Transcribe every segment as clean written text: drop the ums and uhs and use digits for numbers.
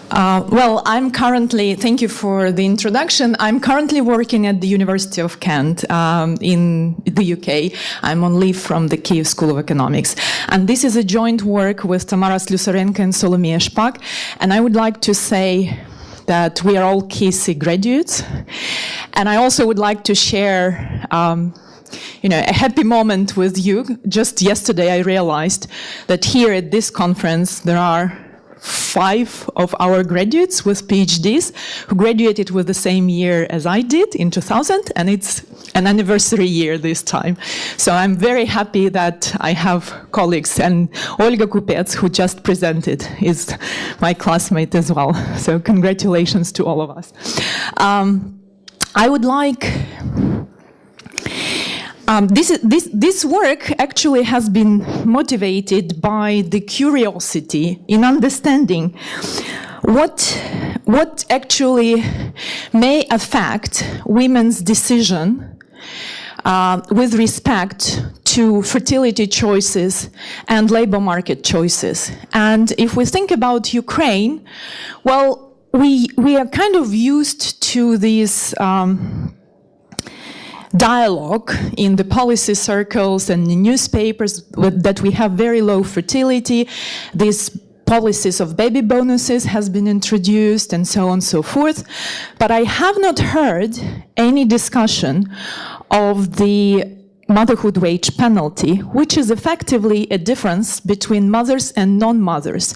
Thank you for the introduction. I'm currently working at the University of Kent in the UK. I'm on leave from the Kyiv School of Economics. And this is a joint work with Tamara, Sliusarenko and Solomiya Shpak. And I would like to say that we are all KC graduates. And I also would like to share a happy moment with you. Just yesterday I realized that here at this conference there are 5 of our graduates with PhDs who graduated with the same year as I did in 2000, and it's an anniversary year this time. So I'm very happy that I have colleagues, and Olga Kupets, who just presented, is my classmate as well. So congratulations to all of us. I would like... This work actually has been motivated by the curiosity in understanding what actually may affect women's decision with respect to fertility choices and labor market choices. And if we think about Ukraine, well, we are kind of used to these dialogue in the policy circles and the newspapers that we have very low fertility. These policies of baby bonuses has been introduced and so on and so forth. But I have not heard any discussion of the motherhood wage penalty, which is effectively a difference between mothers and non-mothers.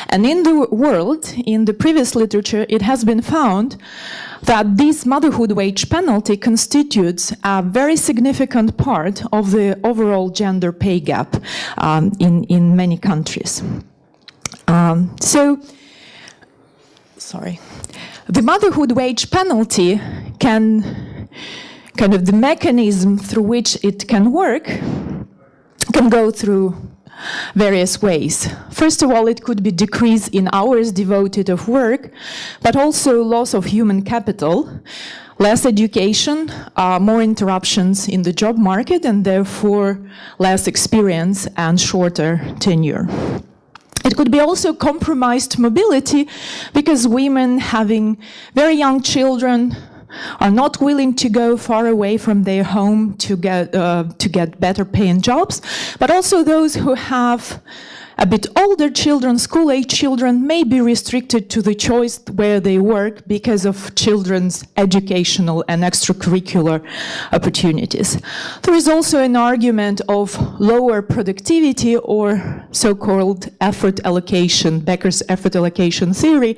And in the world, in the previous literature, it has been found that this motherhood wage penalty constitutes a very significant part of the overall gender pay gap in many countries. The motherhood wage penalty the mechanism through which it can work can go through various ways. First of all, it could be decrease in hours devoted of work, but also loss of human capital, less education, more interruptions in the job market, and therefore less experience and shorter tenure. It could be also compromised mobility, because women having very young children are not willing to go far away from their home to get better paying jobs, but also those who have a bit older children, school-age children, may be restricted to the choice where they work because of children's educational and extracurricular opportunities. There is also an argument of lower productivity, or so-called effort allocation, Becker's effort allocation theory,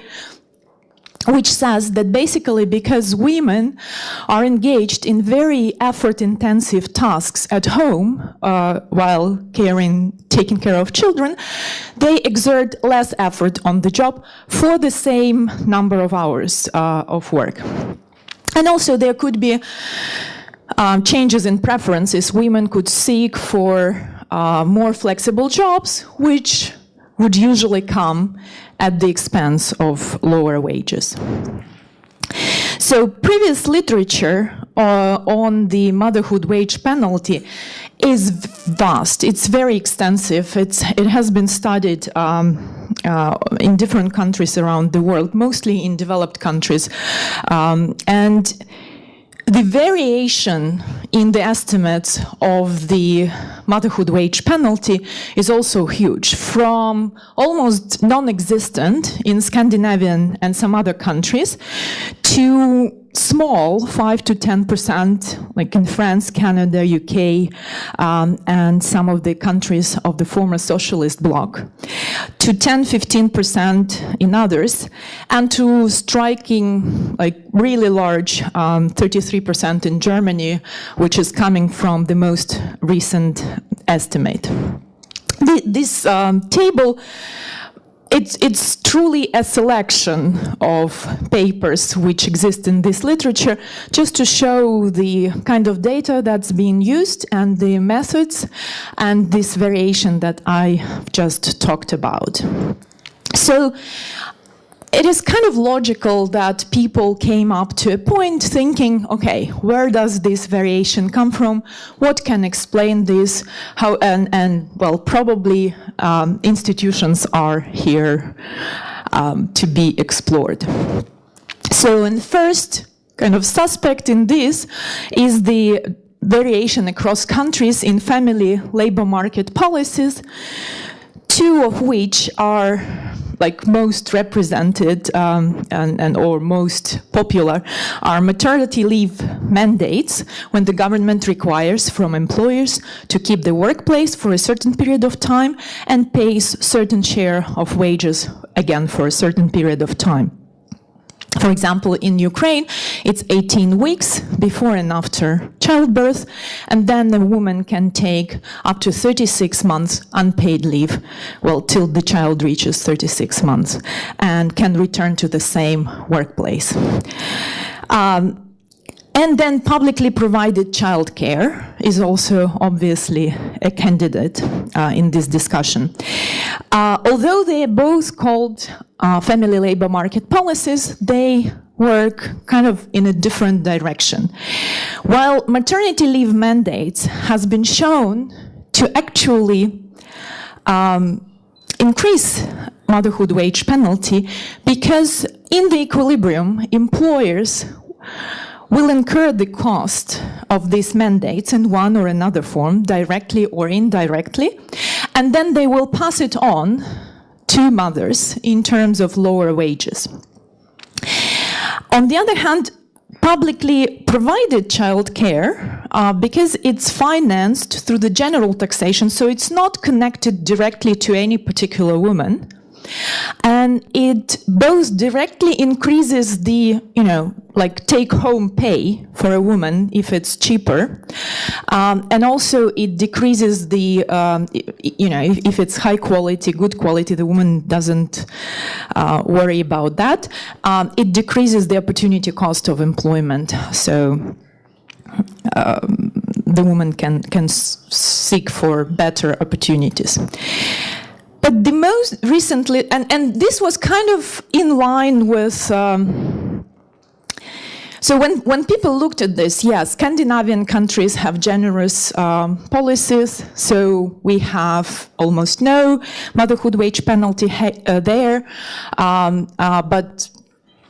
which says that basically because women are engaged in very effort-intensive tasks at home while taking care of children, they exert less effort on the job for the same number of hours of work. And also there could be changes in preferences. Women could seek for more flexible jobs, which would usually come at the expense of lower wages. So previous literature on the motherhood wage penalty is vast. It's very extensive. It has been studied in different countries around the world, mostly in developed countries. And the variation in the estimates of the motherhood wage penalty is also huge, from almost non-existent in Scandinavian and some other countries to small, 5 to 10%, like in France, Canada, UK, and some of the countries of the former socialist bloc, to 10-15% in others, and to striking, like really large, 33% in Germany, which is coming from the most recent estimate. This table, it's truly a selection of papers which exist in this literature, just to show the kind of data that's being used and the methods and this variation that I just talked about. So it is kind of logical that people came up to a point thinking, okay, where does this variation come from? What can explain this? How, and well, probably institutions are here to be explored. So, the first kind of suspect in this is the variation across countries in family labor market policies, two of which are like most represented or most popular are maternity leave mandates, when the government requires from employers to keep the workplace for a certain period of time and pays certain share of wages again for a certain period of time. For example, in Ukraine, it's 18 weeks before and after childbirth, and then the woman can take up to 36 months unpaid leave, well, till the child reaches 36 months, and can return to the same workplace. And then publicly provided childcare is also obviously a candidate in this discussion. Although they are both called family labor market policies, they work kind of in a different direction. While maternity leave mandates has been shown to actually increase motherhood wage penalty, because in the equilibrium, employers will incur the cost of these mandates in one or another form, directly or indirectly, and then they will pass it on to mothers in terms of lower wages. On the other hand, publicly provided childcare, because it's financed through the general taxation, so it's not connected directly to any particular woman, and it both directly increases the, like take-home pay for a woman if it's cheaper, and also it decreases the, if it's high quality, good quality, the woman doesn't worry about that. It decreases the opportunity cost of employment, so the woman can seek for better opportunities. But the most recently, and this was kind of in line with, so when people looked at this, yes, Scandinavian countries have generous policies, so we have almost no motherhood wage penalty there, but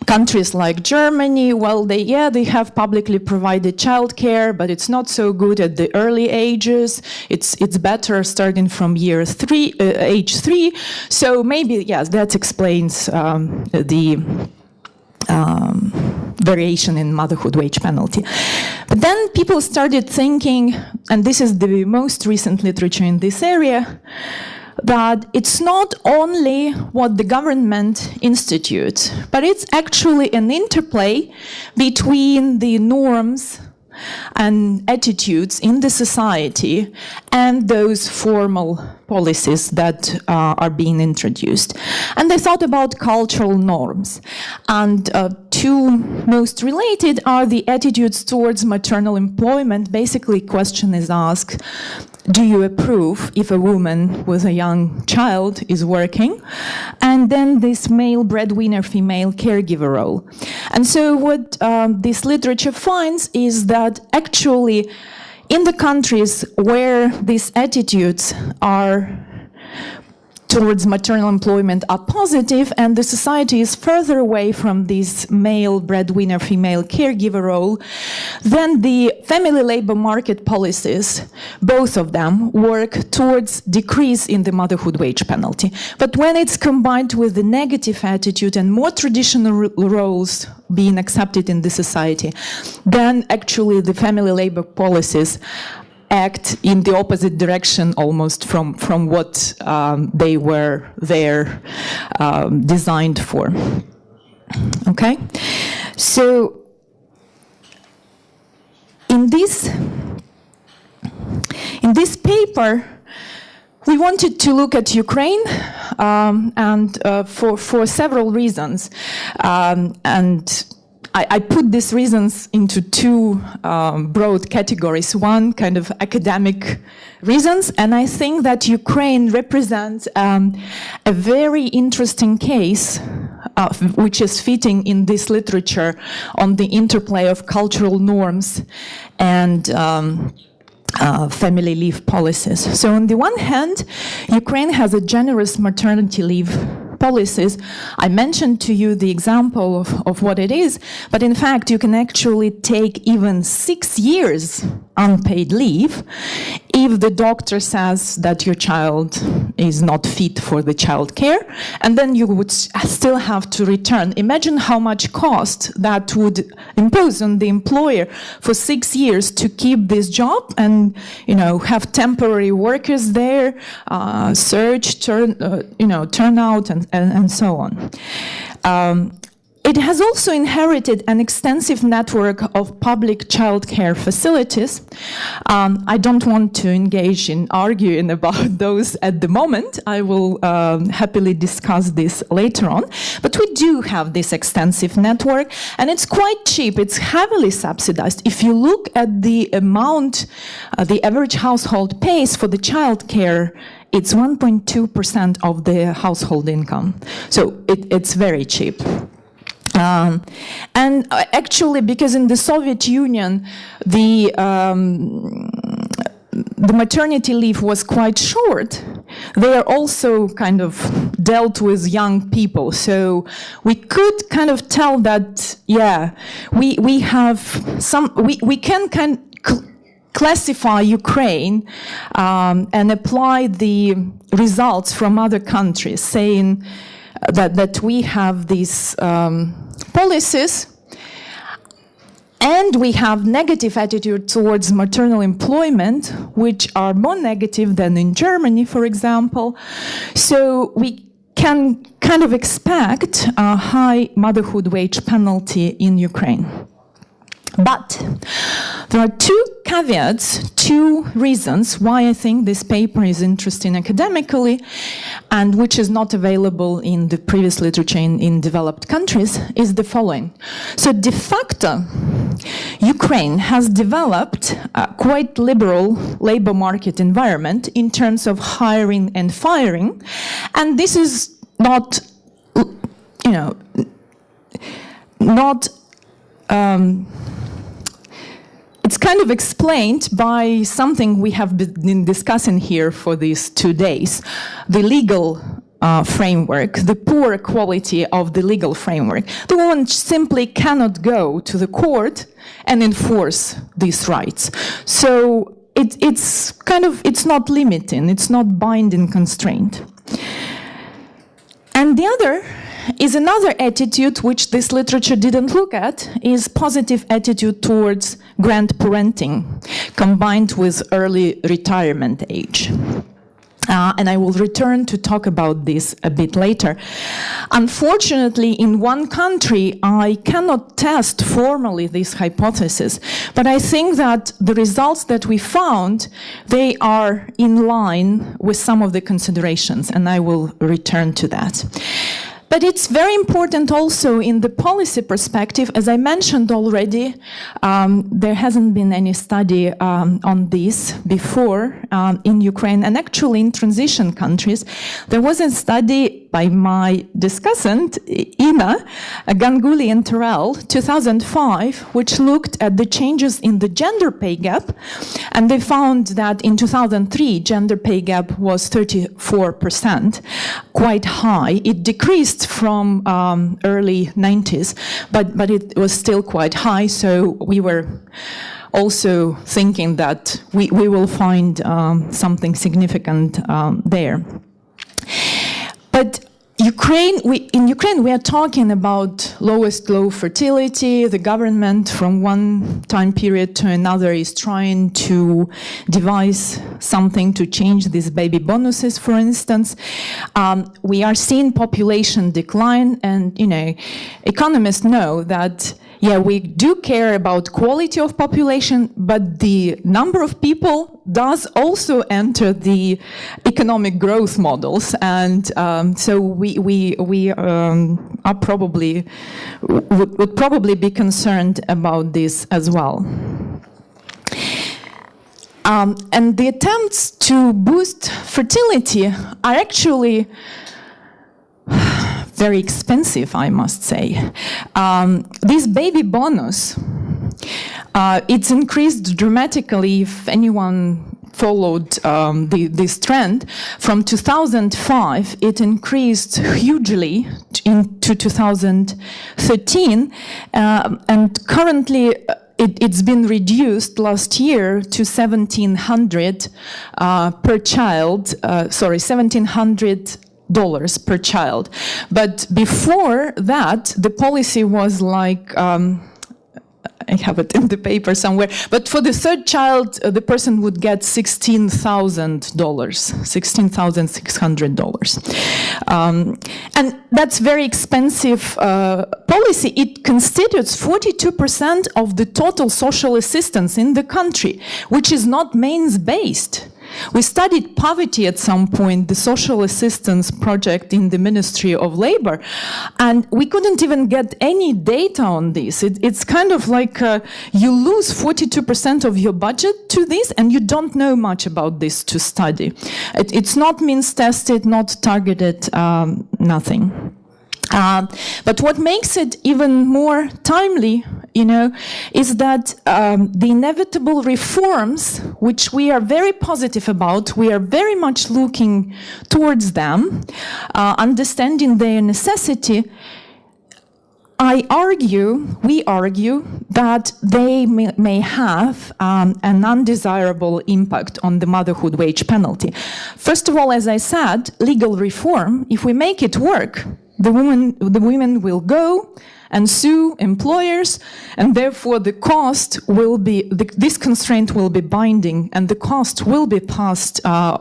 countries like Germany, well, they have publicly provided childcare, but it's not so good at the early ages. It's better starting from age 3. So maybe, yes, that explains the variation in motherhood wage penalty. But then people started thinking, and this is the most recent literature in this area, that it's not only what the government institutes, but it's actually an interplay between the norms and attitudes in the society and those formal policies that are being introduced. And they thought about cultural norms. And two most related are the attitudes towards maternal employment. Basically, question is asked, do you approve if a woman with a young child is working? And then this male breadwinner, female caregiver role. And so what this literature finds is that actually in the countries where these attitudes are towards maternal employment are positive, and the society is further away from this male breadwinner, female caregiver role, then the family labor market policies, both of them, work towards decrease in the motherhood wage penalty. But when it's combined with the negative attitude and more traditional roles being accepted in the society, then actually the family labor policies act in the opposite direction almost from what they were there designed for. Okay? So in this paper, we wanted to look at Ukraine and for several reasons. And I put these reasons into two broad categories. One, kind of academic reasons, and I think that Ukraine represents a very interesting case which is fitting in this literature on the interplay of cultural norms and family leave policies. So on the one hand, Ukraine has a generous maternity leave policies. I mentioned to you the example of what it is, but in fact you can actually take even 6 years unpaid leave if the doctor says that your child is not fit for the child care, and then you would still have to return. Imagine how much cost that would impose on the employer for 6 years to keep this job and, you know, have temporary workers there, search, turnout, and so on. It has also inherited an extensive network of public childcare facilities. I don't want to engage in arguing about those at the moment. I will happily discuss this later on. But we do have this extensive network, and it's quite cheap. It's heavily subsidized. If you look at the amount the average household pays for the childcare, it's 1.2% of the household income. So it's very cheap. And actually, because in the Soviet Union, the maternity leave was quite short, they are also kind of dealt with young people. So we could kind of tell that, yeah, we have some, we can kind of classify Ukraine and apply the results from other countries, saying that we have these policies, and we have negative attitude towards maternal employment, which are more negative than in Germany, for example. So we can kind of expect a high motherhood wage penalty in Ukraine. But there are two caveats, two reasons why I think this paper is interesting academically and which is not available in the previous literature in developed countries, is the following. So de facto, Ukraine has developed a quite liberal labor market environment in terms of hiring and firing, and this is not, you know, it's kind of explained by something we have been discussing here for these 2 days, the legal framework, the poor quality of the legal framework. The woman simply cannot go to the court and enforce these rights. So it's kind of, it's not limiting, it's not binding constraint. And the other is another attitude which this literature didn't look at, is positive attitude towards grandparenting combined with early retirement age. And I will return to talk about this a bit later. Unfortunately, in one country, I cannot test formally this hypothesis, but I think that the results that we found, they are in line with some of the considerations, and I will return to that. But it's very important also in the policy perspective. As I mentioned already, there hasn't been any study on this before in Ukraine, and actually in transition countries. There was a study by my discussant, Ina, Ganguli and Terrell, 2005, which looked at the changes in the gender pay gap, and they found that in 2003, gender pay gap was 34%, quite high. It decreased from early 90s, but it was still quite high, so we were also thinking that we will find something significant there. But in Ukraine, we are talking about lowest low fertility. The government, from one time period to another, is trying to devise something to change these baby bonuses, for instance. We are seeing population decline, and economists know that, yeah, we do care about quality of population, but the number of people does also enter the economic growth models, and so we are probably would probably be concerned about this as well. And the attempts to boost fertility are actually very expensive, I must say. This baby bonus, it's increased dramatically. If anyone followed this trend. From 2005, it increased hugely into 2013, and currently it's been reduced last year to $1,700 per child. $1,700 per child. But before that, the policy was like, I have it in the paper somewhere, but for the third child, the person would get $16,000, $16,600. And that's very expensive policy. It constitutes 42% of the total social assistance in the country, which is not means-based. We studied poverty at some point, the social assistance project in the Ministry of Labor, and we couldn't even get any data on this. It's kind of like you lose 42% of your budget to this, and you don't know much about this to study. It's not means-tested, not targeted, nothing. But what makes it even more timely, is that the inevitable reforms, which we are very positive about, we are very much looking towards them, understanding their necessity. We argue that they may have an undesirable impact on the motherhood wage penalty. First of all, as I said, legal reform, if we make it work, the women will go and sue employers, and therefore the cost will be, this constraint will be binding, and the cost will be passed on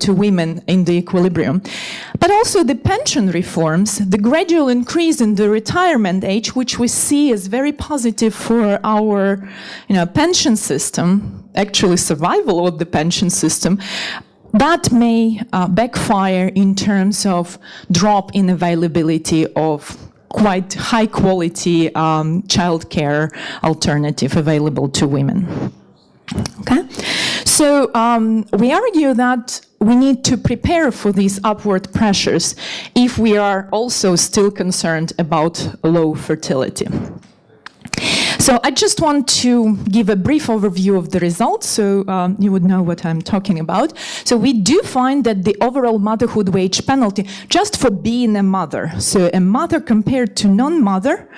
to women in the equilibrium. But also the pension reforms, the gradual increase in the retirement age, which we see as very positive for our pension system, actually survival of the pension system, that may backfire in terms of drop in availability of quite high-quality childcare alternative available to women. Okay, so we argue that we need to prepare for these upward pressures if we are also still concerned about low fertility. So I just want to give a brief overview of the results so you would know what I'm talking about. So we do find that the overall motherhood wage penalty, just for being a mother, so a mother compared to non-mother,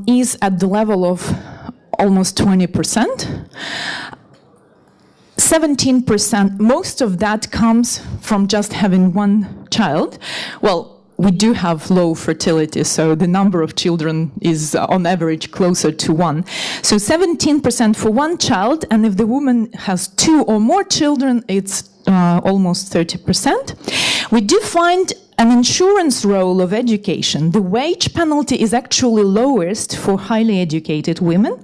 is at the level of almost 20%. 17%, most of that comes from just having one child. Well, we do have low fertility, so the number of children is on average closer to one. So 17% for one child, and if the woman has two or more children, it's almost 30%. We do find an insurance role of education. The wage penalty is actually lowest for highly educated women.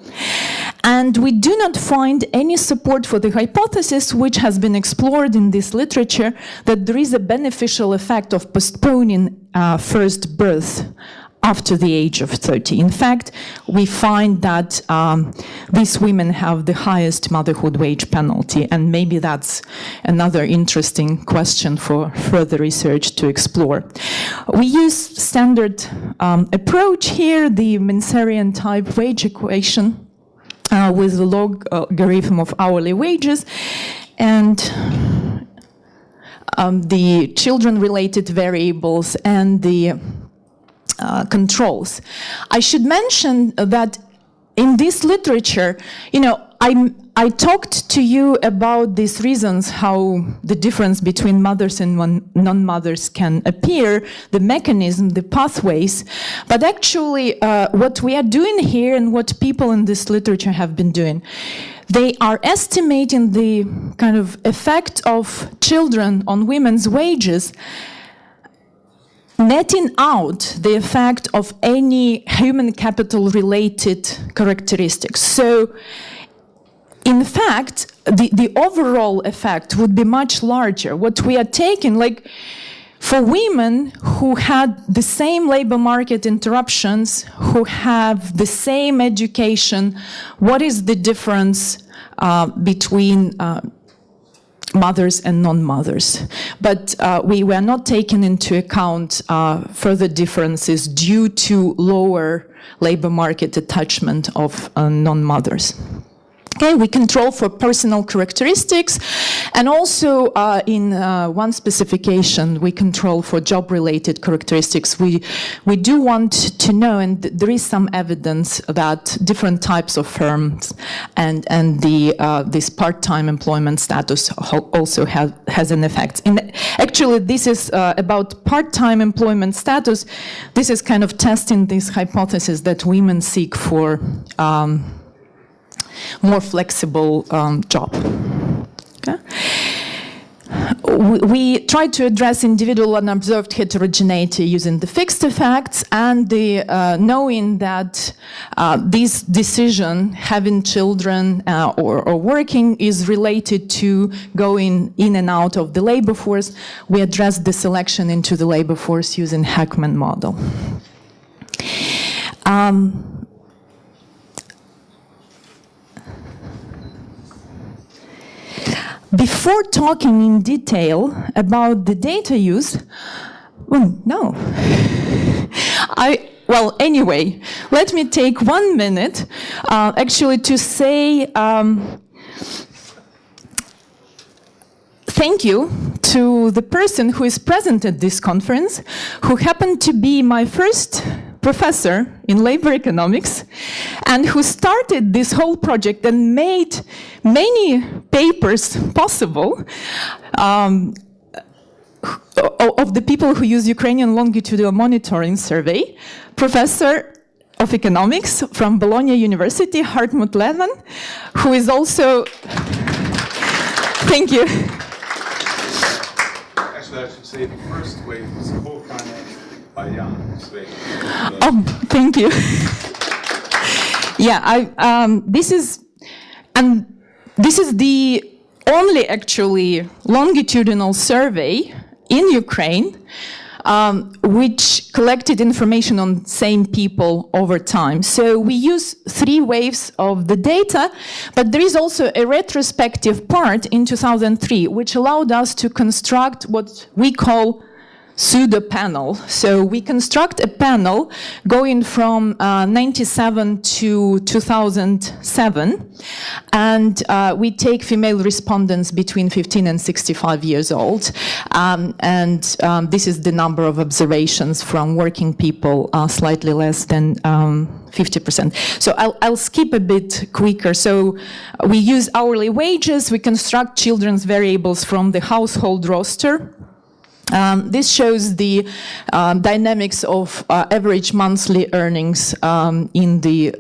And we do not find any support for the hypothesis, which has been explored in this literature, that there is a beneficial effect of postponing first birth after the age of 30. In fact, we find that these women have the highest motherhood wage penalty, and maybe that's another interesting question for further research to explore. We use standard approach here, the Menserian type wage equation, with the logarithm of hourly wages, and the children-related variables and the controls. I should mention that in this literature, I talked to you about these reasons how the difference between mothers and non-mothers can appear, the mechanism, the pathways. But actually, what we are doing here and what people in this literature have been doing, they are estimating the kind of effect of children on women's wages, netting out the effect of any human capital related characteristics. So, in fact, the overall effect would be much larger. What we are taking, like for women who had the same labor market interruptions, who have the same education, what is the difference between mothers and non-mothers? But we were not taking into account further differences due to lower labor market attachment of non-mothers. Okay, we control for personal characteristics, and also in one specification, we control for job-related characteristics. We do want to know, and there is some evidence that different types of firms and this part-time employment status also has an effect. And actually, this is about part-time employment status. This is kind of testing this hypothesis that women seek for more flexible job. Okay? We try to address individual and observed heterogeneity using the fixed effects and the knowing that this decision, having children or working, is related to going in and out of the labor force. We address the selection into the labor force using Heckman model. Before talking in detail about the data use, well, anyway, let me take 1 minute actually to say thank you to the person who is present at this conference, who happened to be my first professor in labor economics, and who started this whole project and made many papers possible of the people who use Ukrainian longitudinal monitoring survey, Professor of Economics from Bologna University, Hartmut Lehmann, who is also... Thank you. Actually, I should say the first wave was co-financed by Jan. Oh, thank you. Yeah, this is the only actually longitudinal survey in Ukraine which collected information on same people over time. So we use 3 waves of the data, but there is also a retrospective part in 2003 which allowed us to construct what we call pseudo panel. So we construct a panel going from 97 to 2007, and we take female respondents between 15 and 65 years old, and this is the number of observations from working people, slightly less than 50%. So I'll skip a bit quicker. So we use hourly wages, we construct children's variables from the household roster. This shows the dynamics of average monthly earnings in the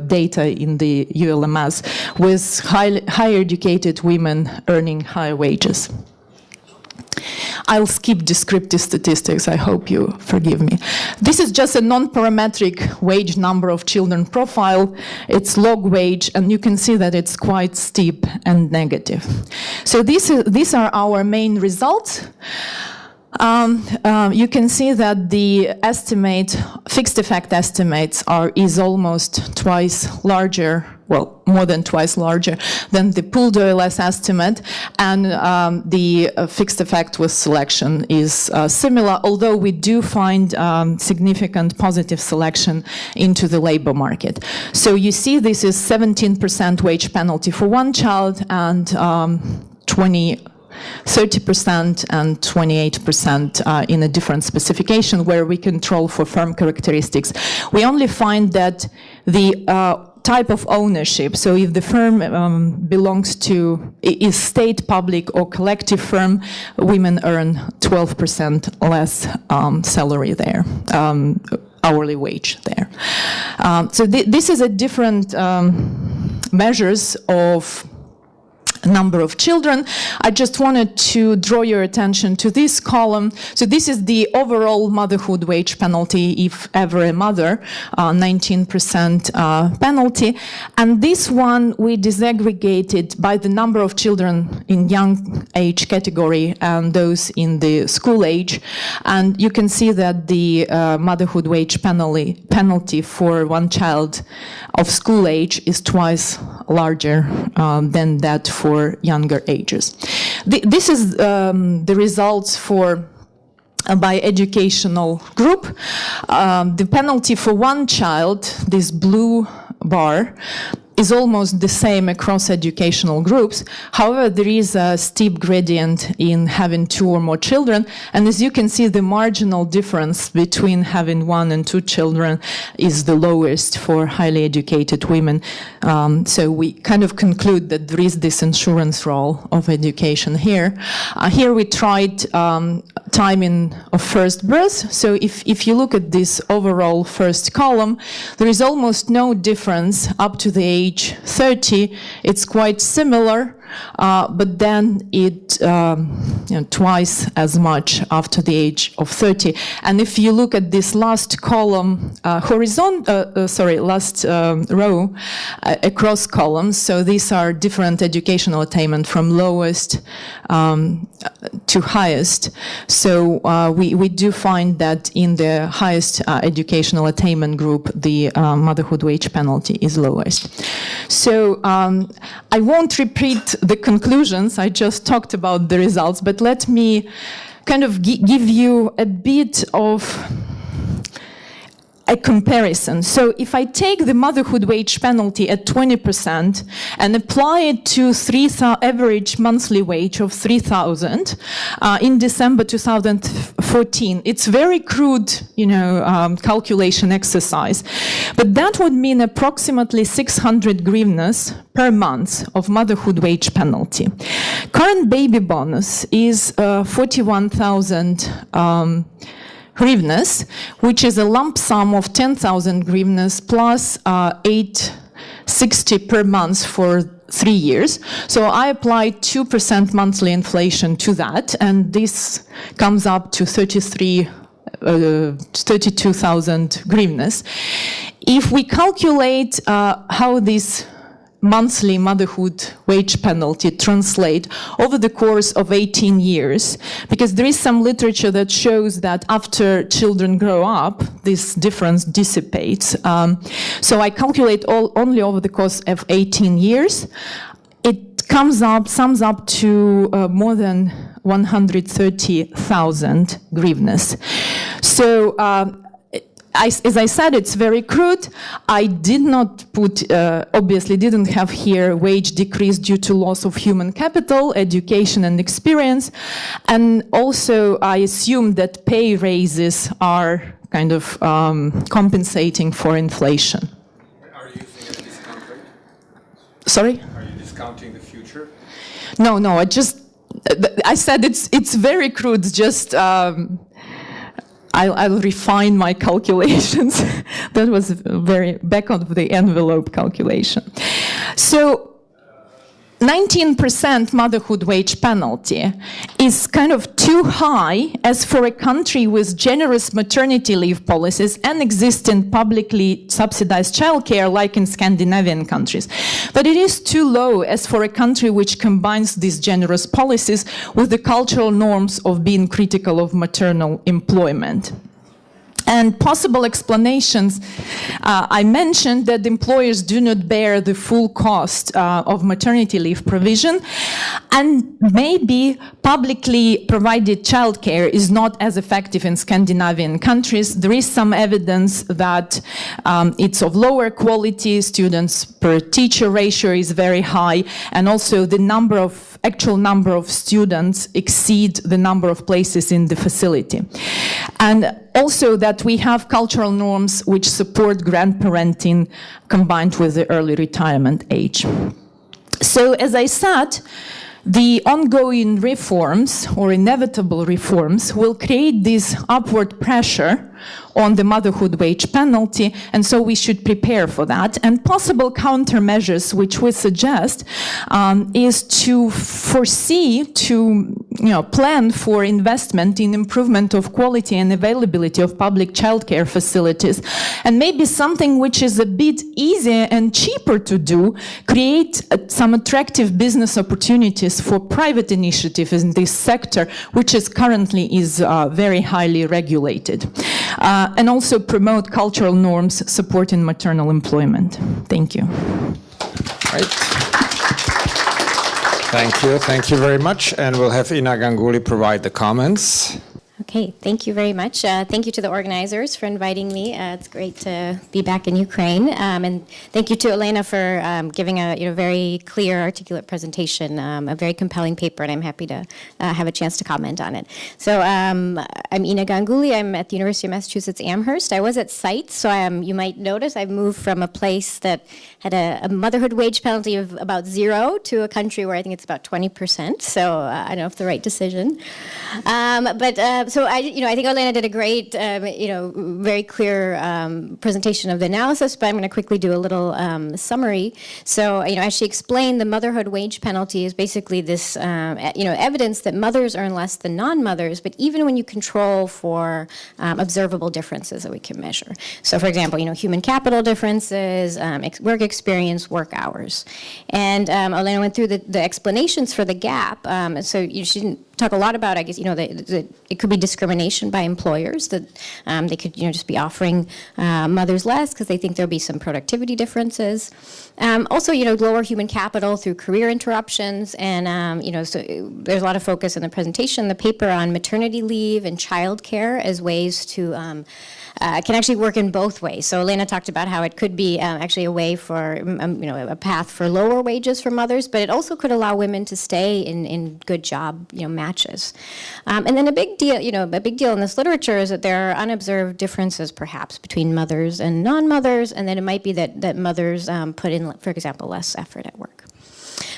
data in the ULMS, with higher educated women earning higher wages. I'll skip descriptive statistics, I hope you forgive me. This is just a non-parametric wage number of children profile. It's log wage, and you can see that it's quite steep and negative. So these are our main results. You can see that the fixed effect estimates is almost twice larger, well, more than twice larger than the pooled OLS estimate, and the fixed effect with selection is similar, although we do find significant positive selection into the labor market. So you see this is 17% wage penalty for one child and 30% and 28% in a different specification where we control for firm characteristics. We only find that the type of ownership, so if the firm is state, public, or collective firm, women earn 12% less salary there, hourly wage there. So this is a different measures of number of children. I just wanted to draw your attention to this column. So this is the overall motherhood wage penalty, if ever a mother, 19% penalty. And this one we disaggregated by the number of children in young age category and those in the school age. And you can see that the motherhood wage penalty for one child of school age is twice larger than that for younger ages. This is the results for by educational group. The penalty for one child, this blue bar, is almost the same across educational groups. However, there is a steep gradient in having 2 or more children. And as you can see, the marginal difference between having 1 and 2 children is the lowest for highly educated women. So we kind of conclude that there is this insurance role of education here. Here we tried timing of first birth. So if you look at this overall first column, there is almost no difference up to the age 30. It's quite similar, but then it twice as much after the age of 30. And if you look at this last column, last row across columns, so these are different educational attainment from lowest to highest. So we do find that in the highest educational attainment group, the motherhood wage penalty is lowest. So I won't repeat the conclusions. I just talked about the results, but let me kind of give you a bit of a comparison. So if I take the motherhood wage penalty at 20% and apply it to average monthly wage of 3,000 in December 2014, it's very crude, calculation exercise, but that would mean approximately 600 hryvnias per month of motherhood wage penalty. Current baby bonus is 41,000 hryvnias, which is a lump sum of 10,000 hryvnias plus 860 per month for 3 years. So I apply 2% monthly inflation to that, and this comes up to 32,000 hryvnias. If we calculate how this monthly motherhood wage penalty translate over the course of 18 years, because there is some literature that shows that after children grow up, this difference dissipates. So I calculate only over the course of 18 years. It sums up to more than 130,000 hryvnias. So as I said, it's very crude. I did not put, obviously didn't have here wage decrease due to loss of human capital, education and experience. And also I assume that pay raises are kind of compensating for inflation. Are you using a discount rate? Sorry? Are you discounting the future? No, I said it's very crude, just I'll refine my calculations. That was a very back of the envelope calculation. So 19% motherhood wage penalty is kind of too high as for a country with generous maternity leave policies and existing publicly subsidized childcare like in Scandinavian countries. But it is too low as for a country which combines these generous policies with the cultural norms of being critical of maternal employment. And possible explanations, I mentioned that employers do not bear the full cost of maternity leave provision, and maybe publicly provided childcare is not as effective in Scandinavian countries. There is some evidence that it's of lower quality, students per teacher ratio is very high, and also the actual number of students exceed the number of places in the facility. And also that we have cultural norms which support grandparenting combined with the early retirement age. So as I said, the ongoing reforms or inevitable reforms will create this upward pressure on the motherhood wage penalty, and so we should prepare for that. And possible countermeasures which we suggest is to plan for investment in improvement of quality and availability of public childcare facilities, and maybe something which is a bit easier and cheaper to do, create some attractive business opportunities for private initiatives in this sector, which is currently very highly regulated. And also promote cultural norms supporting maternal employment. Thank you. Right. Thank you very much. And we'll have Ina Ganguli provide the comments. Okay, thank you very much. Thank you to the organizers for inviting me. It's great to be back in Ukraine. And thank you to Olena for giving a very clear, articulate presentation, a very compelling paper, and I'm happy to have a chance to comment on it. So I'm Ina Ganguli. I'm at the University of Massachusetts Amherst. I was at site, so you might notice I've moved from a place that had a motherhood wage penalty of about 0 to a country where I think it's about 20%. So I don't know if the right decision. So I think Olena did a great, very clear presentation of the analysis, but I'm going to quickly do a little summary. So, as she explained, the motherhood wage penalty is basically this, evidence that mothers earn less than non-mothers, but even when you control for observable differences that we can measure. So, for example, human capital differences, work experience, work hours. And Olena went through the explanations for the gap. So she didn't talk a lot about, I guess, that it could be discrimination by employers, that they could, just be offering mothers less because they think there'll be some productivity differences. Also, lower human capital through career interruptions, and so there's a lot of focus in the presentation, the paper on maternity leave and childcare as ways to can actually work in both ways. So Olena talked about how it could be actually a way for, a path for lower wages for mothers, but it also could allow women to stay in good job, matches. And then a big deal in this literature is that there are unobserved differences, perhaps, between mothers and non-mothers, and then it might be that mothers put in, for example, less effort at work.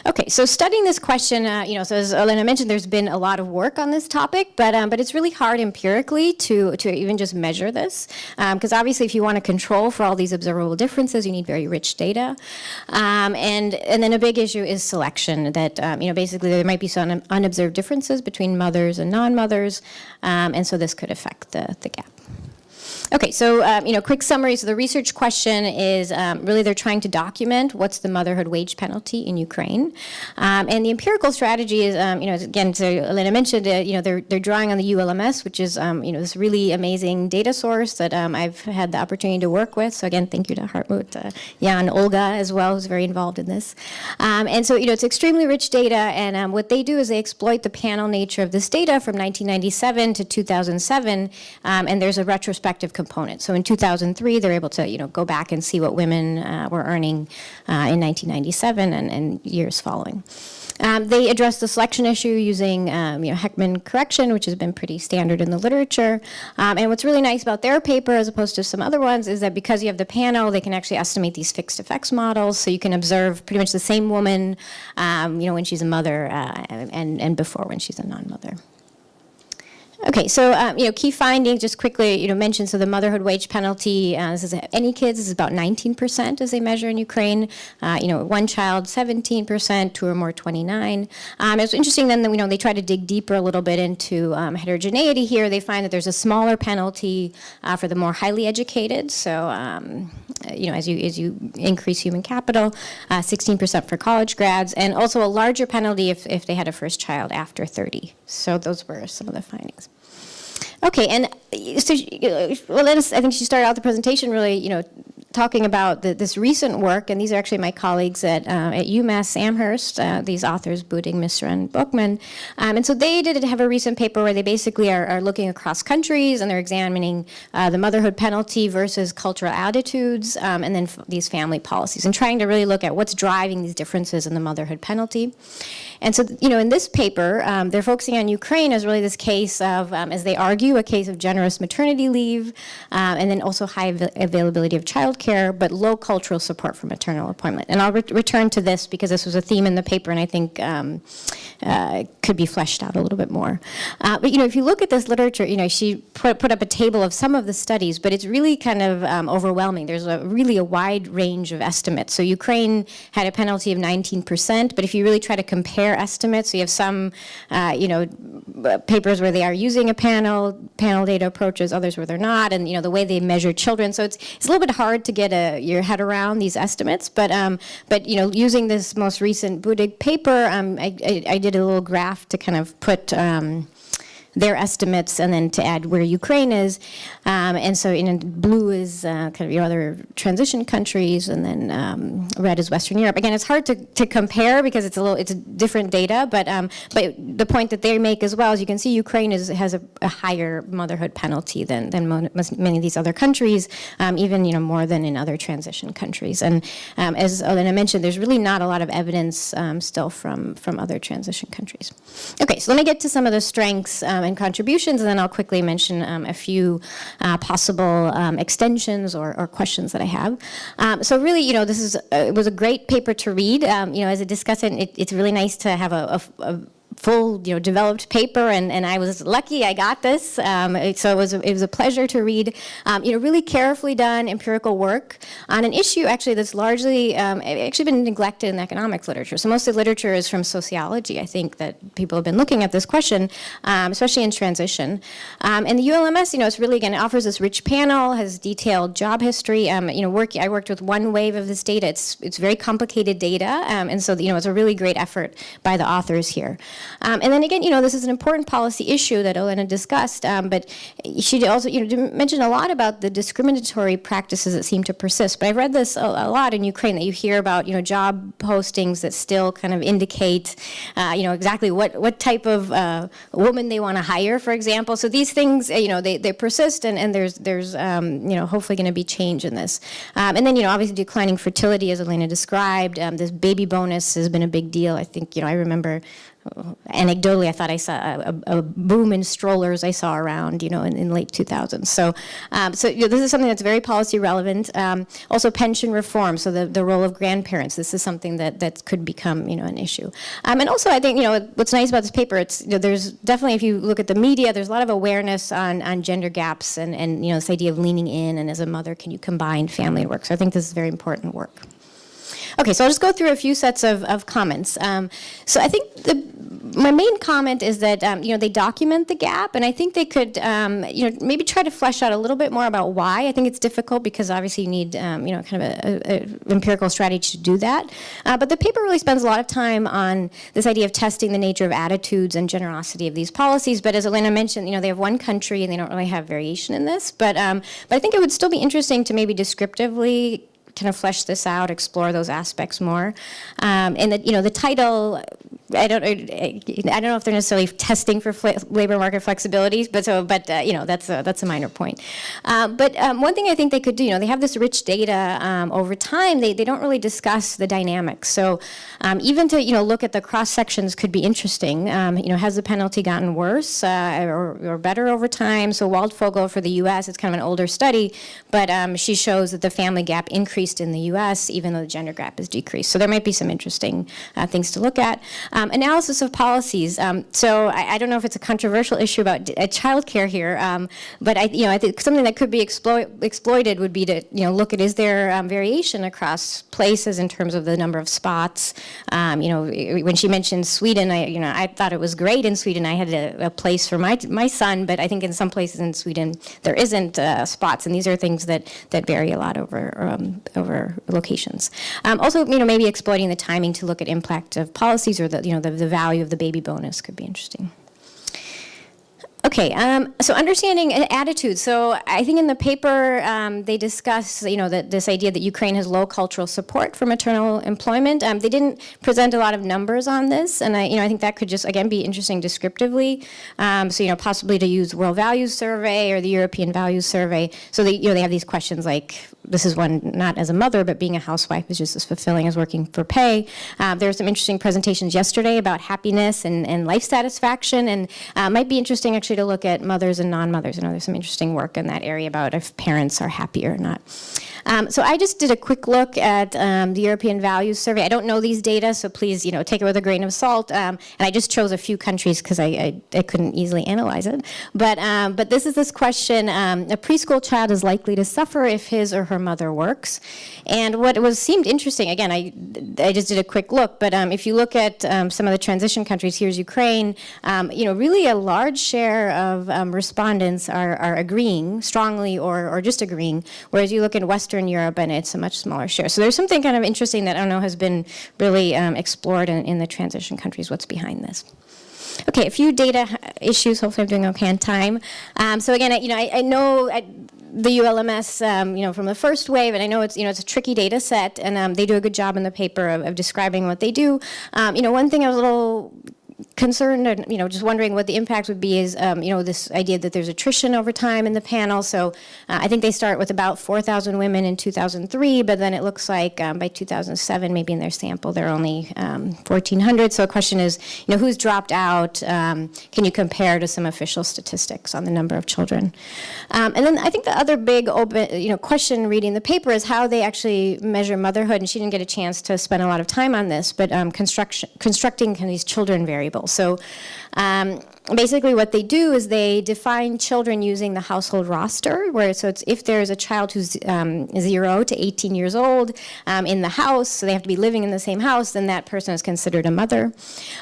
Okay, so studying this question, so as Olena mentioned, there's been a lot of work on this topic, but it's really hard empirically to even just measure this, because obviously if you want to control for all these observable differences, you need very rich data, and then a big issue is selection. That basically there might be some unobserved differences between mothers and non-mothers, and so this could affect the gap. Okay, so quick summary. So the research question is really they're trying to document what's the motherhood wage penalty in Ukraine, and the empirical strategy is again, so Olena mentioned they're drawing on the ULMS, which is this really amazing data source that I've had the opportunity to work with. So again, thank you to Hartmut, Jan, Olga as well, who's very involved in this. And so it's extremely rich data, and what they do is they exploit the panel nature of this data from 1997 to 2007, and there's a retrospective component. So in 2003, they're able to go back and see what women were earning in 1997 and years following. They address the selection issue using Heckman correction, which has been pretty standard in the literature. And what's really nice about their paper, as opposed to some other ones, is that because you have the panel, they can actually estimate these fixed effects models. So you can observe pretty much the same woman, when she's a mother and before when she's a non-mother. Okay, so key findings, just quickly mentioned. So the motherhood wage penalty, this is any kids, this is about 19% as they measure in Ukraine. One child 17%, two or more 29. It's interesting then that they try to dig deeper a little bit into heterogeneity here. They find that there's a smaller penalty for the more highly educated. So as you increase human capital, 16% for college grads, and also a larger penalty if they had a first child after 30. So those were some of the findings. Okay, and so I think she started out the presentation really, talking about this recent work, and these are actually my colleagues at UMass Amherst, these authors, Buding, Misra, and Bookman. And so they did have a recent paper where they basically are looking across countries, and they're examining the motherhood penalty versus cultural attitudes, and then these family policies, and trying to really look at what's driving these differences in the motherhood penalty. And so, in this paper, they're focusing on Ukraine as really this case of, as they argue, a case of generous maternity leave, and then also high availability of childcare, but low cultural support for maternal appointment. And I'll return to this because this was a theme in the paper, and I think could be fleshed out a little bit more. But if you look at this literature, she put up a table of some of the studies, but it's really kind of overwhelming. There's really a wide range of estimates. So Ukraine had a penalty of 19%, but if you really try to compare estimates, so you have some, papers where they are using a panel data approaches, others where they're not, and the way they measure children. So it's a little bit hard to get your head around these estimates, but using this most recent Budig paper, I did a little graph to kind of put their estimates, and then to add where Ukraine is. And so in blue is kind of other transition countries, and then red is Western Europe. Again, it's hard to compare because it's different data, but the point that they make as well is you can see Ukraine has a higher motherhood penalty than many of these other countries, even more than in other transition countries. And as Olena mentioned, there's really not a lot of evidence still from other transition countries. Okay, so let me get to some of the strengths and contributions, and then I'll quickly mention a few possible extensions or questions that I have. So really, it was a great paper to read. As a discussant, it's really nice to have a full, developed paper, and I was lucky I got this. So it was a pleasure to read, really carefully done empirical work on an issue actually that's largely been neglected in economics literature. So most of the literature is from sociology. I think that people have been looking at this question, especially in transition. And the ULMS, it's really, again, it offers this rich panel, has detailed job history. I worked with one wave of this data. It's very complicated data, and so it's a really great effort by the authors here. And then again, this is an important policy issue that Olena discussed, but she also, mentioned a lot about the discriminatory practices that seem to persist. But I've read this a lot in Ukraine, that you hear about, job postings that still kind of indicate, exactly what type of woman they want to hire, for example. So these things, they persist, and there's hopefully going to be change in this. And then, obviously declining fertility, as Olena described. This baby bonus has been a big deal. I think, I remember anecdotally, I thought I saw a boom in strollers I saw around, in late 2000s. So this is something that's very policy relevant. Also, pension reform, so the role of grandparents. This is something that could become, an issue. And also, I think, what's nice about this paper, it's, there's definitely, if you look at the media, there's a lot of awareness on gender gaps and this idea of leaning in, and as a mother, can you combine family and work? So I think this is very important work. Okay, so I'll just go through a few sets of comments. So I think my main comment is that they document the gap, and I think they could maybe try to flesh out a little bit more about why. I think it's difficult because obviously you need kind of a empirical strategy to do that. But the paper really spends a lot of time on this idea of testing the nature of attitudes and generosity of these policies. But as Olena mentioned, they have one country and they don't really have variation in this. But I think it would still be interesting to maybe descriptively kind of flesh this out, explore those aspects more. And the title, I don't know if they're necessarily testing for labor market flexibilities, but that's a minor point. But one thing I think they could do, they have this rich data over time. They don't really discuss the dynamics. So even to look at the cross sections could be interesting. Has the penalty gotten worse or better over time? So Waldfogel for the U.S. It's kind of an older study, but she shows that the family gap increased in the U.S. even though the gender gap has decreased. So there might be some interesting things to look at. Analysis of policies. So I don't know if it's a controversial issue about childcare here, but I think something that could be exploited would be to look at, is there variation across places in terms of the number of spots. When she mentioned Sweden, I thought it was great in Sweden. I had a place for my son, but I think in some places in Sweden there isn't spots, and these are things that vary a lot over locations. Also, maybe exploiting the timing to look at impact of policies, or the value of the baby bonus could be interesting. Okay, so understanding attitudes. So I think in the paper they discuss, this idea that Ukraine has low cultural support for maternal employment. They didn't present a lot of numbers on this, and I think that could just again be interesting descriptively. So possibly to use World Values Survey or the European Values Survey. So they have these questions like, this is one not as a mother, but being a housewife is just as fulfilling as working for pay. There were some interesting presentations yesterday about happiness and life satisfaction, and might be interesting actually to look at mothers and non-mothers. There's some interesting work in that area about if parents are happy or not. So I just did a quick look at the European Values Survey. I don't know these data, so please, take it with a grain of salt. And I just chose a few countries because I couldn't easily analyze it. But this is this question: a preschool child is likely to suffer if his or her mother works. And what seemed interesting, again, I just did a quick look, but if you look at some of the transition countries, here's Ukraine. Really a large share of respondents are agreeing strongly or just agreeing, whereas you look at Western Europe and it's a much smaller share. So there's something kind of interesting that I don't know has been really explored in the transition countries, what's behind this. Okay, a few data issues. Hopefully I'm doing okay on time. So again, I know the ULMS, from the first wave, and I know it's a tricky data set, and they do a good job in the paper of describing what they do. One thing I was a little concerned and just wondering what the impact would be is this idea that there's attrition over time in the panel. So I think they start with about 4,000 women in 2003, but then it looks like by 2007, maybe in their sample, they're only 1,400. So the question is, who's dropped out? Can you compare to some official statistics on the number of children? And then I think the other big open question reading the paper is how they actually measure motherhood. And she didn't get a chance to spend a lot of time on this, but constructing kind of these children variables. So basically what they do is they define children using the household roster, so it's if there's a child who's 0 to 18 years old in the house, so they have to be living in the same house, then that person is considered a mother.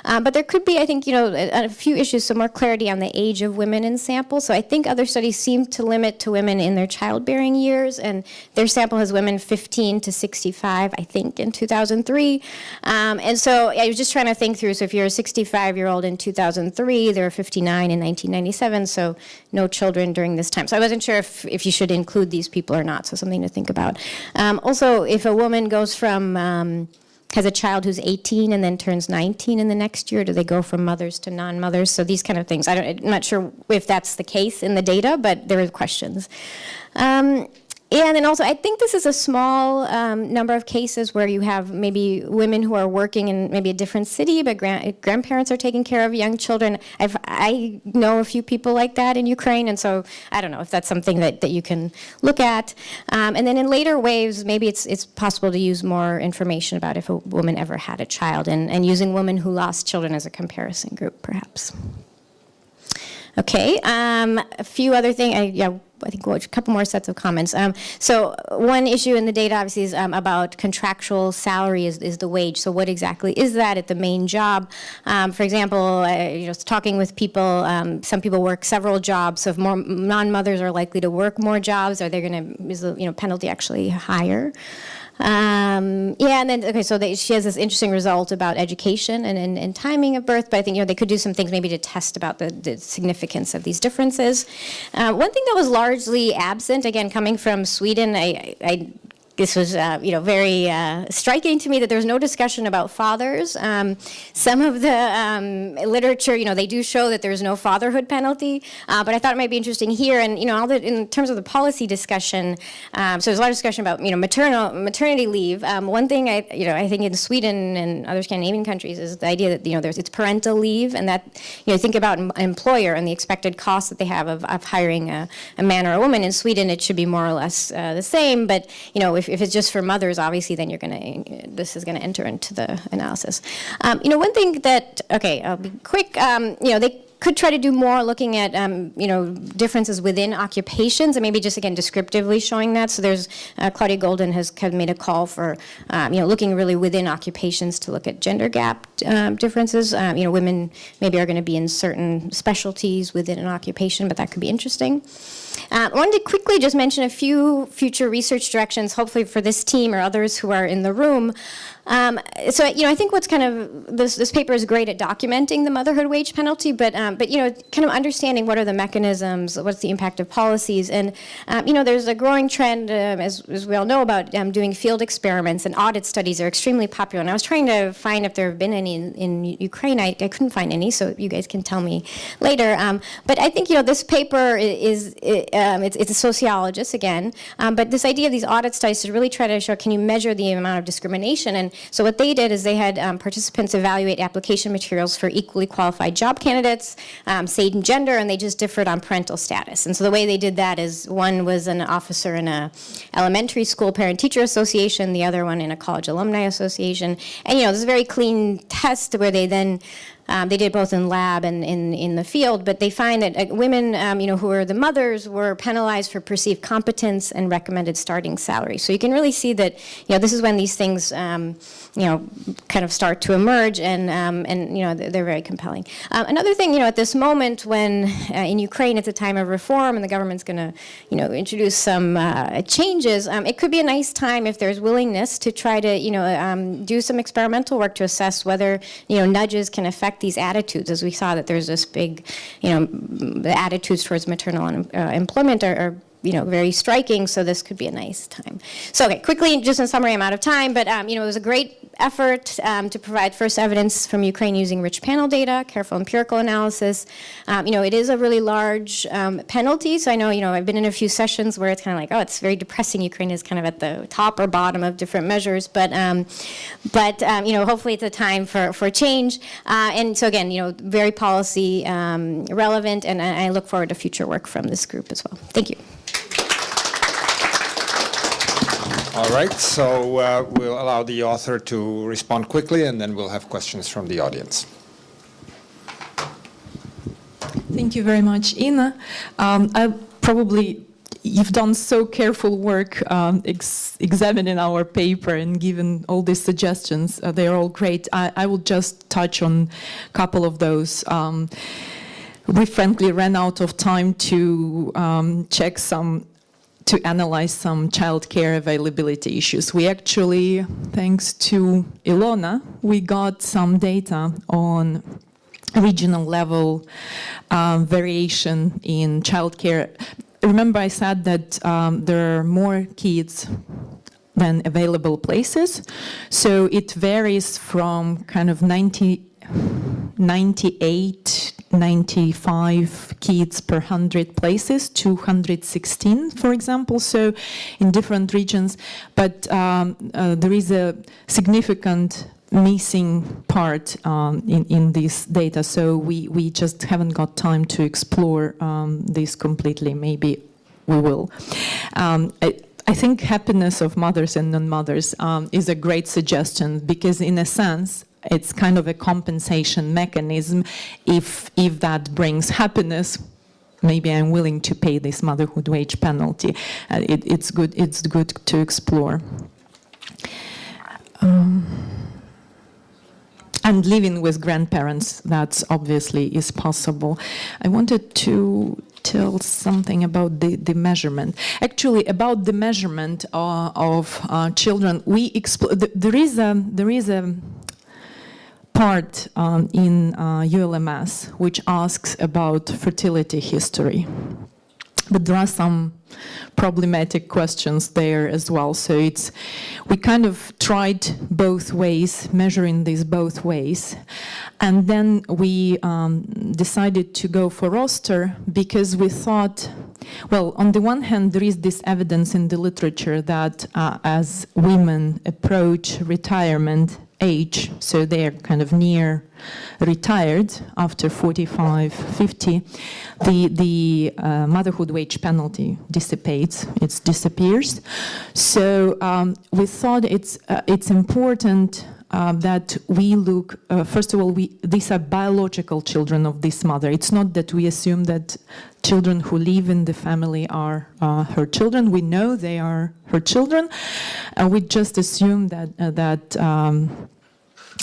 But there could be, I think, a few issues, some more clarity on the age of women in sample. So I think other studies seem to limit to women in their childbearing years, and their sample has women 15 to 65, I think, in 2003. And so I was just trying to think through, so if you're a 65-year-old in 2003, there were 59 in 1997, so no children during this time. So I wasn't sure if you should include these people or not, so something to think about. Also, if a woman goes from, has a child who's 18 and then turns 19 in the next year, do they go from mothers to non-mothers? So these kind of things. I'm not sure if that's the case in the data, but there are questions. And then also, I think this is a small number of cases where you have maybe women who are working in maybe a different city, but grandparents are taking care of young children. I know a few people like that in Ukraine, and so I don't know if that's something that you can look at. And then in later waves, maybe it's possible to use more information about if a woman ever had a child, and using women who lost children as a comparison group, perhaps. Okay, a few other things. I think a couple more sets of comments. So one issue in the data, obviously, is about contractual salary is the wage. So what exactly is that at the main job? For example, talking with people, some people work several jobs. So if more non-mothers are likely to work more jobs, is the penalty actually higher? And then, okay, so she has this interesting result about education and timing of birth, but I think, they could do some things maybe to test about the significance of these differences. One thing that was largely absent, again, coming from Sweden, this was, very striking to me that there's no discussion about fathers. Some of the literature, they do show that there's no fatherhood penalty, but I thought it might be interesting here. And in terms of the policy discussion, so there's a lot of discussion about maternity leave. One thing I think in Sweden and other Scandinavian countries is the idea that it's parental leave, and that think about an employer and the expected costs that they have of hiring a man or a woman. In Sweden, it should be more or less the same, but if it's just for mothers, obviously, then this is gonna enter into the analysis. One thing that, okay, I'll be quick. They could try to do more looking at, differences within occupations, and maybe just, again, descriptively showing that. So there's, Claudia Golden has made a call for, looking really within occupations to look at gender gap differences. Women maybe are going to be in certain specialties within an occupation, but that could be interesting. I wanted to quickly just mention a few future research directions, hopefully for this team or others who are in the room. So I think what's kind of, this paper is great at documenting the motherhood wage penalty, but kind of understanding what are the mechanisms, what's the impact of policies, and there's a growing trend, as we all know, about doing field experiments, and audit studies are extremely popular. And I was trying to find if there have been any in Ukraine. I couldn't find any, so you guys can tell me later. But I think this paper it's a sociologist again, but this idea of these audit studies to really try to show, can you measure the amount of discrimination? And so what they did is they had participants evaluate application materials for equally qualified job candidates, same gender, and they just differed on parental status. And so the way they did that is one was an officer in a elementary school parent-teacher association, the other one in a college alumni association. And this is a very clean test where they then they did both in lab and in the field, but they find that women, who are the mothers, were penalized for perceived competence and recommended starting salary. So you can really see that, this is when these things, kind of start to emerge, and they're very compelling. Another thing, at this moment when in Ukraine it's a time of reform and the government's going to, introduce some changes, it could be a nice time if there's willingness to try to, do some experimental work to assess whether, nudges can affect affect these attitudes, as we saw that there's this big, the attitudes towards maternal employment are very striking, so this could be a nice time. So, okay, quickly, just in summary, I'm out of time, but, it was a great effort to provide first evidence from Ukraine using rich panel data, careful empirical analysis. It is a really large penalty, so I know, I've been in a few sessions where it's kind of like, oh, it's very depressing. Ukraine is kind of at the top or bottom of different measures, but hopefully it's a time for change. And so, again, very policy relevant, and I look forward to future work from this group as well. Thank you. All right, so we'll allow the author to respond quickly, and then we'll have questions from the audience. Thank you very much, Ina. You've done so careful work examining our paper and given all these suggestions. They're all great. I will just touch on a couple of those. We frankly ran out of time to analyze some childcare availability issues. We actually, thanks to Olena, we got some data on regional level variation in childcare. Remember I said that there are more kids than available places, so it varies from kind of 98, 95 kids per 100 places to 116, for example, so in different regions. But there is a significant missing part in this data, so we just haven't got time to explore this completely. Maybe we will. I think happiness of mothers and non-mothers is a great suggestion, because in a sense, it's kind of a compensation mechanism. If that brings happiness, maybe I'm willing to pay this motherhood wage penalty. It's good to explore. And living with grandparents, that's obviously is possible. I wanted to tell something about the measurement. Actually, about the measurement of children, there is a part in ULMS which asks about fertility history. But there are some problematic questions there as well. So we kind of tried both ways, measuring this both ways. And then we decided to go for roster because we thought, well, on the one hand, there is this evidence in the literature that as women approach retirement age, so they're kind of near retired after 45, 50, the motherhood wage penalty dissipates, it disappears. So we thought it's important that we look, first of all, these are biological children of this mother. It's not that we assume that children who live in the family are her children. We know they are her children. We just assume that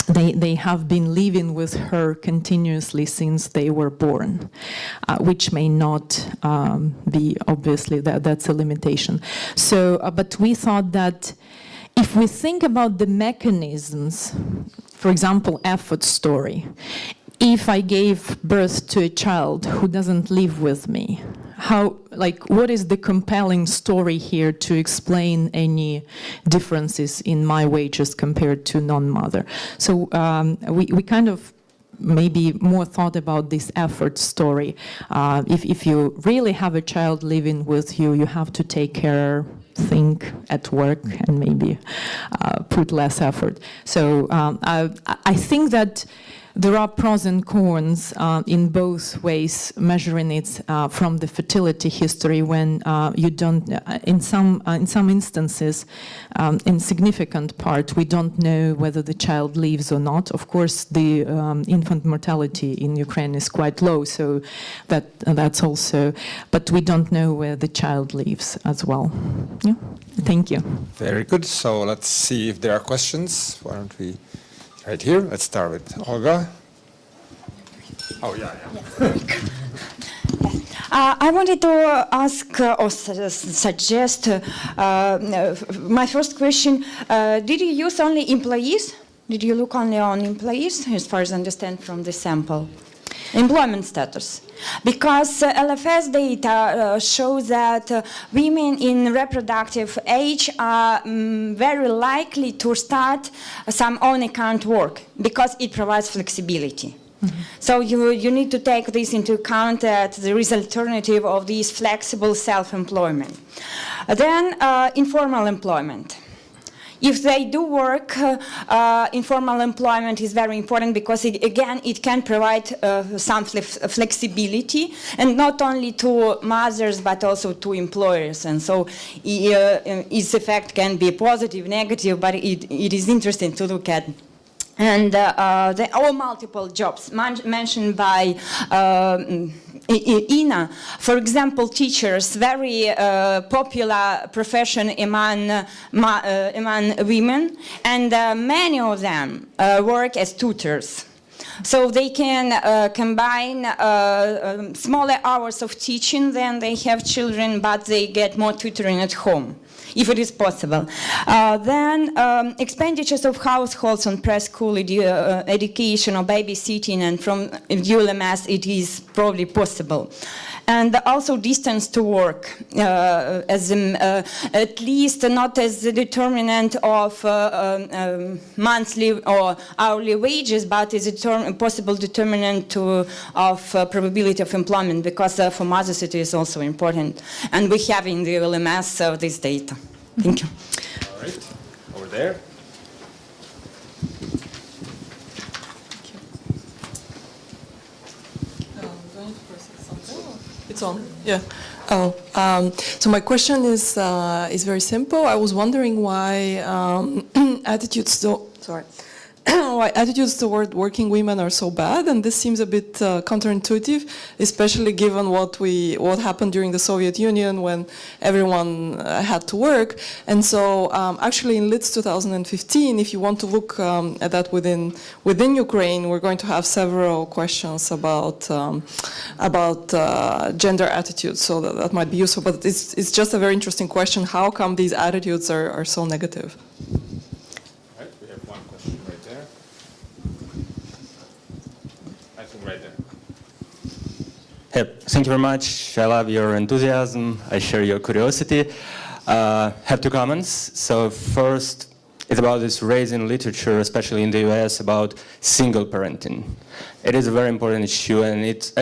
they have been living with her continuously since they were born, which may not be, obviously, that's a limitation. So, but we thought that if we think about the mechanisms, for example, effort story, if I gave birth to a child who doesn't live with me, what is the compelling story here to explain any differences in my wages compared to non-mother? So we kind of maybe more thought about this effort story. If you really have a child living with you, you have to take care, think at work, and maybe put less effort. So I think that there are pros and cons in both ways, measuring it from the fertility history when you don't, in some instances, in significant part, we don't know whether the child lives or not. Of course, the infant mortality in Ukraine is quite low, so that's also, but we don't know where the child lives as well. Yeah. Thank you. Very good. So let's see if there are questions. Why don't we? Right here. Let's start with Olga. Oh, yeah. I wanted to ask or suggest my first question. Did you use only employees Did you look only on employees, as far as I understand from the sample? Employment status. Because LFS data shows that women in reproductive age are very likely to start some on-account work because it provides flexibility. Mm-hmm. So you need to take this into account that there is alternative of this flexible self-employment. Then informal employment. If they do work, informal employment is very important because, it can provide some flexibility, and not only to mothers but also to employers. And so its effect can be positive, negative, but it is interesting to look at. And all multiple jobs mentioned by Ina. For example, teachers, very popular profession among women, and many of them work as tutors. So they can combine smaller hours of teaching, then they have children, but they get more tutoring at home, if it is possible. Then expenditures of households on preschool education or babysitting, and from ULMS it is probably possible. And also distance to work, as at least not as the determinant of monthly or hourly wages, but as a possible determinant of probability of employment, because for mothers it is also important. And we have in the ULMS this data. Thank you. All right, over there. It's on, yeah. So my question is very simple. I was wondering why attitudes toward working women are so bad, and this seems a bit counterintuitive, especially given what happened during the Soviet Union when everyone had to work. And so, actually, in LITS 2015, if you want to look at that within Ukraine, we're going to have several questions about gender attitudes. So that might be useful. But it's just a very interesting question. How come these attitudes are so negative? Right there. Thank you very much. I love your enthusiasm. I share your curiosity. Have two comments. So first, it's about this raising literature, especially in the US, about single parenting. It is a very important issue, and it's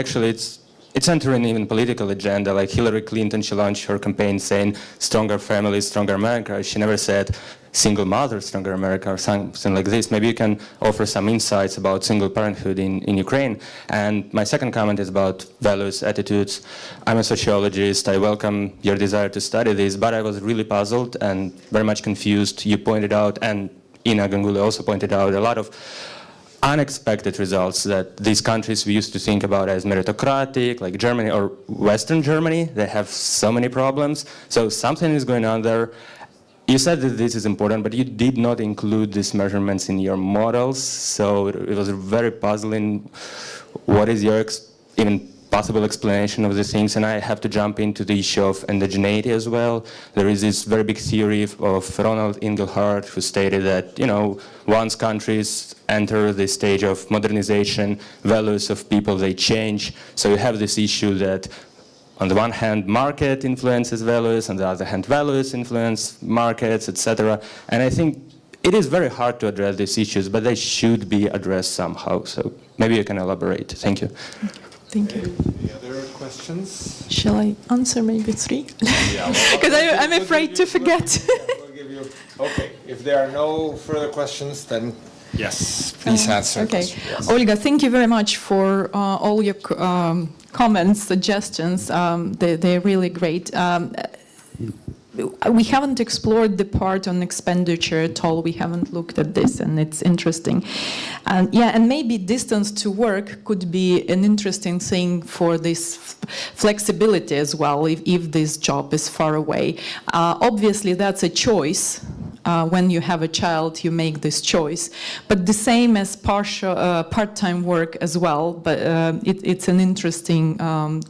entering even political agenda. Like Hillary Clinton, she launched her campaign saying stronger families, stronger America. She never said single mother, stronger America, or something like this. Maybe you can offer some insights about single parenthood in Ukraine. And my second comment is about values, attitudes. I'm a sociologist. I welcome your desire to study this, but I was really puzzled and very much confused. You pointed out, and Ina Ganguli also pointed out, a lot of unexpected results that these countries we used to think about as meritocratic, like Germany or Western Germany, they have so many problems. So something is going on there. You said that this is important, but you did not include these measurements in your models. So it was very puzzling. What is your even possible explanation of these things? And I have to jump into the issue of endogeneity as well. There is this very big theory of Ronald Inglehart, who stated that, once countries enter the stage of modernization, values of people, they change. So you have this issue that on the one hand, market influences values, on the other hand, values influence markets, etc. And I think it is very hard to address these issues, but they should be addressed somehow. So maybe you can elaborate. Thank you. Thank you. Any other questions? Shall I answer maybe three? Because I'm afraid to forget. We'll give you. Okay. If there are no further questions, then yes, please answer. Okay. Yes. Olga, thank you very much for all your comments, suggestions. They're really great. We haven't explored the part on expenditure at all. We haven't looked at this, and it's interesting. And maybe distance to work could be an interesting thing for this flexibility as well, if this job is far away. Obviously, that's a choice. When you have a child, you make this choice. But the same as part-time work as well, but it's an interesting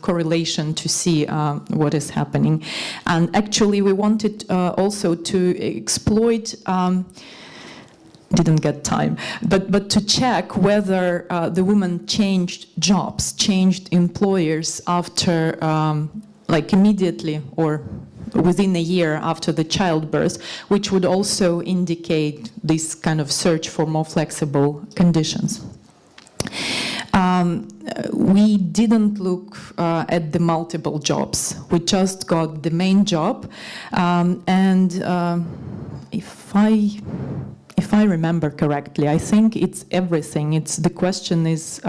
correlation to see what is happening. And actually, we wanted also to exploit didn't get time, but to check whether the woman changed jobs, changed employers after, like immediately or within a year after the childbirth, which would also indicate this kind of search for more flexible conditions. We didn't look at the multiple jobs. We just got the main job, and if I remember correctly, I think it's everything. It's the question is.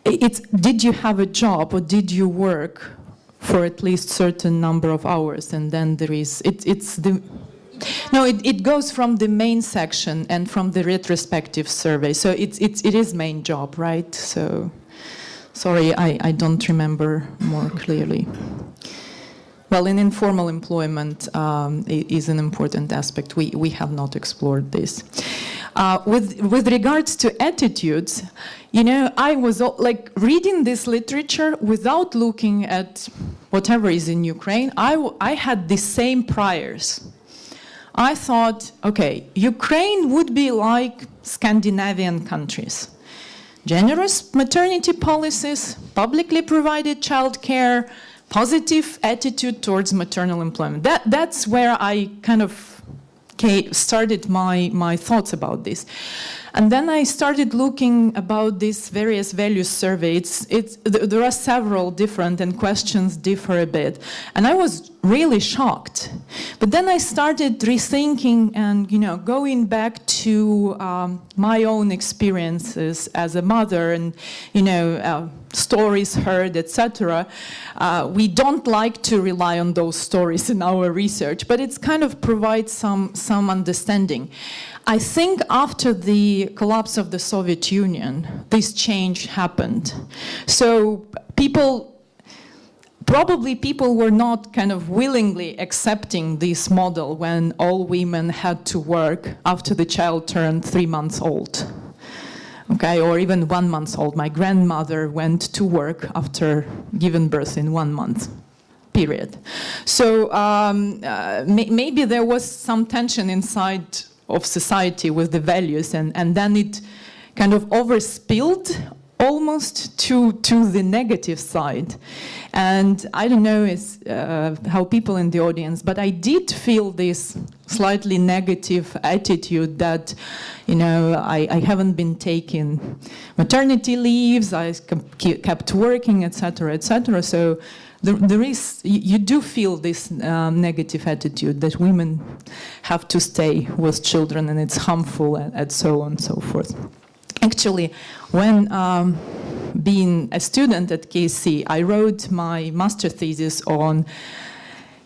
It's did you have a job or did you work for at least certain number of hours, and then there is it's the. No, it goes from the main section and from the retrospective survey. So it is main job, right? So, sorry, I don't remember more clearly. Well, in informal employment is an important aspect. We have not explored this. With regards to attitudes, you know, I was like reading this literature without looking at whatever is in Ukraine. I had the same priors. I thought, okay, Ukraine would be like Scandinavian countries. Generous maternity policies, publicly provided childcare, positive attitude towards maternal employment. That's where I kind of started my thoughts about this. And then I started looking about this various values survey. There are several different, and questions differ a bit. And I was really shocked. But then I started rethinking and, you know, going back to my own experiences as a mother and, you know, stories heard, etc. We don't like to rely on those stories in our research, but it's kind of provides some understanding. I think after the collapse of the Soviet Union, this change happened. So probably people were not kind of willingly accepting this model when all women had to work after the child turned 3 months old. Okay, or even 1 month old. My grandmother went to work after giving birth in 1 month. Period. So maybe there was some tension inside of society with the values, and then it kind of overspilled almost to the negative side. And I don't know how people in the audience, but I did feel this slightly negative attitude that, you know, I haven't been taking maternity leaves, I kept working, etc., etc. So there is, you do feel this negative attitude that women have to stay with children and it's harmful and so on and so forth. Actually, when being a student at KC, I wrote my master thesis on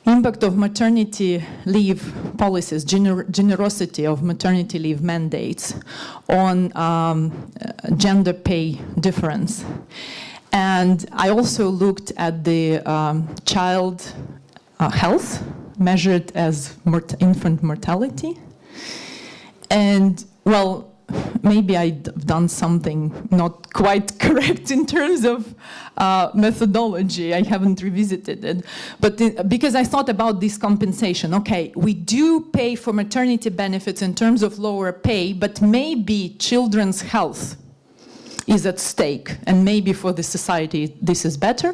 impact of maternity leave policies, generosity of maternity leave mandates on gender pay difference. And I also looked at the child health measured as infant mortality. And, well, maybe I've done something not quite correct in terms of methodology. I haven't revisited it. But because I thought about this compensation. Okay, we do pay for maternity benefits in terms of lower pay, but maybe children's health is at stake, and maybe for the society this is better.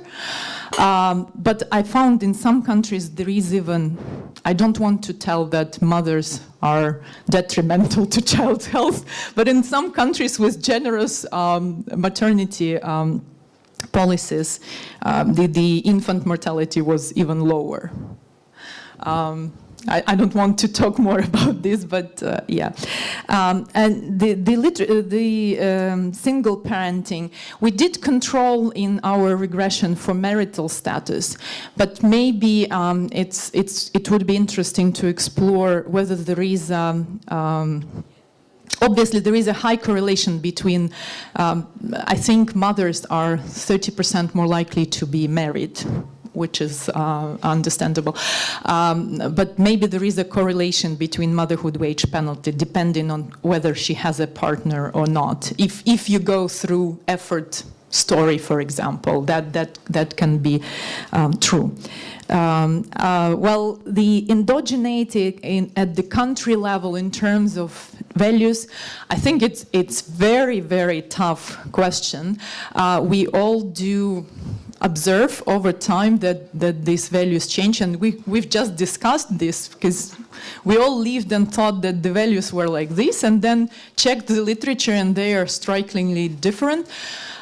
But I found in some countries there is even, I don't want to tell that mothers are detrimental to child's health, but in some countries with generous maternity policies, the infant mortality was even lower. I don't want to talk more about this, but yeah. And the single parenting, we did control in our regression for marital status, but maybe it would be interesting to explore whether there is obviously there is a high correlation between, I think mothers are 30% more likely to be married, which is understandable. But maybe there is a correlation between motherhood wage penalty depending on whether she has a partner or not. If you go through effort story, for example. That can be true. Well, the endogeneity at the country level in terms of values, I think it's very, very tough question. We all do observe over time that these values change, and we've just discussed this because we all lived and thought that the values were like this, and then checked the literature and they are strikingly different.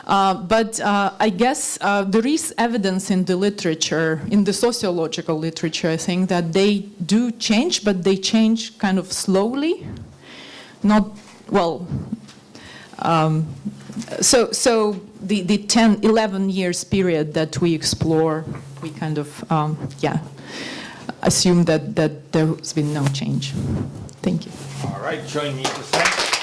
But I guess there is evidence in the literature, in the sociological literature, I think, that they do change, but they change kind of slowly. Not, well, so the 10, 11 years period that we explore, we kind of, assume that there has been no change. Thank you. All right, join me to thank.